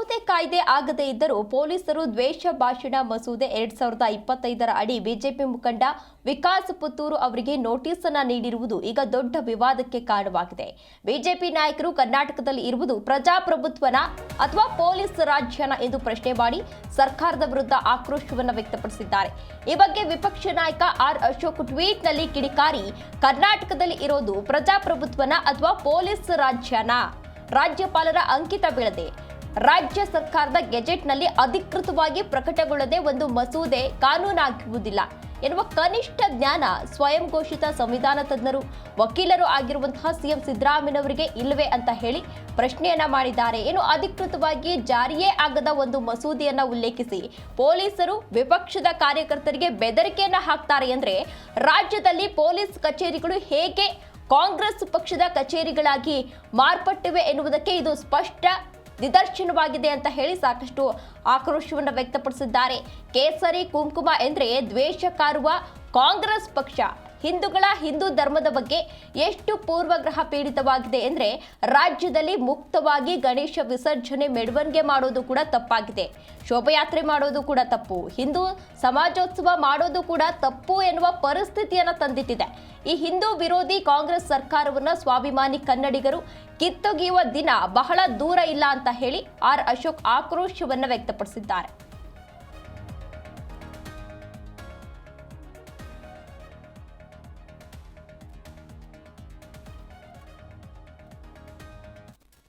ಮಸೂದೆ ಕಾಯ್ದೆ ಆಗದೇ ಇದ್ದರೂ ಪೊಲೀಸರು ದ್ವೇಷ ಭಾಷಣ ಮಸೂದೆ 2025ರ ಅಡಿ ಬಿಜೆಪಿ ಮುಖಂಡ ವಿಕಾಸ್ ಪುತ್ತೂರು ಅವರಿಗೆ ನೋಟಿಸ್ ಅನ್ನು ನೀಡಿರುವುದು ಈಗ ದೊಡ್ಡ ವಿವಾದಕ್ಕೆ ಕಾರಣವಾಗಿದೆ. ಬಿಜೆಪಿ ನಾಯಕರು ಕರ್ನಾಟಕದಲ್ಲಿ ಇರುವುದು ಪ್ರಜಾಪ್ರಭುತ್ವನ ಅಥವಾ ಪೊಲೀಸ್ ರಾಜ್ಯನ ಎಂದು ಪ್ರಶ್ನೆ ಮಾಡಿ ಸರ್ಕಾರದ ವಿರುದ್ಧ ಆಕ್ರೋಶವನ್ನು ವ್ಯಕ್ತಪಡಿಸಿದ್ದಾರೆ. ಈ ಬಗ್ಗೆ ವಿಪಕ್ಷ ನಾಯಕ ಆರ್ ಅಶೋಕ್ ಟ್ವೀಟ್ನಲ್ಲಿ ಕಿಡಿಕಾರಿ ಕರ್ನಾಟಕದಲ್ಲಿ ಇರೋದು ಪ್ರಜಾಪ್ರಭುತ್ವನ ಅಥವಾ ಪೊಲೀಸ್ ರಾಜ್ಯನ ರಾಜ್ಯಪಾಲರ ಅಂಕಿತ ಬೀಳದೆ ರಾಜ್ಯ ಸರ್ಕಾರದ ಗೆಜೆಟ್ನಲ್ಲಿ ಅಧಿಕೃತವಾಗಿ ಪ್ರಕಟಗೊಳ್ಳದೆ ಒಂದು ಮಸೂದೆ ಕಾನೂನಾಗುವುದಿಲ್ಲ ಎನ್ನುವ ಕನಿಷ್ಠ ಜ್ಞಾನ ಸ್ವಯಂ ಘೋಷಿತ ಸಂವಿಧಾನ ತಜ್ಞರು ವಕೀಲರು ಆಗಿರುವಂತಹ ಸಿಎಂ ಸಿದ್ದರಾಮಯ್ಯನವರಿಗೆ ಇಲ್ಲವೇ ಅಂತ ಹೇಳಿ ಪ್ರಶ್ನೆಯನ್ನ ಮಾಡಿದ್ದಾರೆ. ಏನು ಅಧಿಕೃತವಾಗಿ ಜಾರಿಯೇ ಆಗದ ಒಂದು ಮಸೂದೆಯನ್ನ ಉಲ್ಲೇಖಿಸಿ ಪೊಲೀಸರು ವಿಪಕ್ಷದ ಕಾರ್ಯಕರ್ತರಿಗೆ ಬೆದರಿಕೆಯನ್ನ ಹಾಕ್ತಾರೆ ಅಂದ್ರೆ ರಾಜ್ಯದಲ್ಲಿ ಪೊಲೀಸ್ ಕಚೇರಿಗಳು ಹೇಗೆ ಕಾಂಗ್ರೆಸ್ ಪಕ್ಷದ ಕಚೇರಿಗಳಾಗಿ ಮಾರ್ಪಟ್ಟಿವೆ ಎನ್ನುವುದಕ್ಕೆ ಇದು ಸ್ಪಷ್ಟ ನಿದರ್ಶನವಾಗಿದೆ ಅಂತ ಹೇಳಿ ಸಾಕಷ್ಟು ಆಕ್ರೋಶವನ್ನು ವ್ಯಕ್ತಪಡಿಸಿದ್ದಾರೆ. ಕೇಸರಿ ಕುಂಕುಮ ಎಂದ್ರೆ ದ್ವೇಷ ಕಾರುವ ಕಾಂಗ್ರೆಸ್ ಪಕ್ಷ ಹಿಂದೂಗಳ ಹಿಂದೂ ಧರ್ಮದ ಬಗ್ಗೆ ಎಷ್ಟು ಪೂರ್ವಗ್ರಹ ಪೀಡಿತವಾಗಿದೆ ಅಂದ್ರೆ ರಾಜ್ಯದಲ್ಲಿ ಮುಕ್ತವಾಗಿ ಗಣೇಶ ವಿಸರ್ಜನೆ ಮೆರವಣಿಗೆ ಮಾಡೋದು ಕೂಡ ತಪ್ಪಾಗಿದೆ, ಶೋಭಾಯಾತ್ರೆ ಮಾಡೋದು ಕೂಡ ತಪ್ಪು, ಹಿಂದೂ ಸಮಾಜೋತ್ಸವ ಮಾಡೋದು ಕೂಡ ತಪ್ಪು ಎನ್ನುವ ಪರಿಸ್ಥಿತಿಯನ್ನು ತಂದಿಟ್ಟಿದೆ. ಈ ಹಿಂದೂ ವಿರೋಧಿ ಕಾಂಗ್ರೆಸ್ ಸರ್ಕಾರವನ್ನ ಸ್ವಾಭಿಮಾನಿ ಕನ್ನಡಿಗರು ಕಿತ್ತೊಗೆಯುವ ದಿನ ಬಹಳ ದೂರ ಇಲ್ಲ ಅಂತ ಹೇಳಿ ಆರ್ ಅಶೋಕ್ ಆಕ್ರೋಶವನ್ನ ವ್ಯಕ್ತಪಡಿಸಿದ್ದಾರೆ.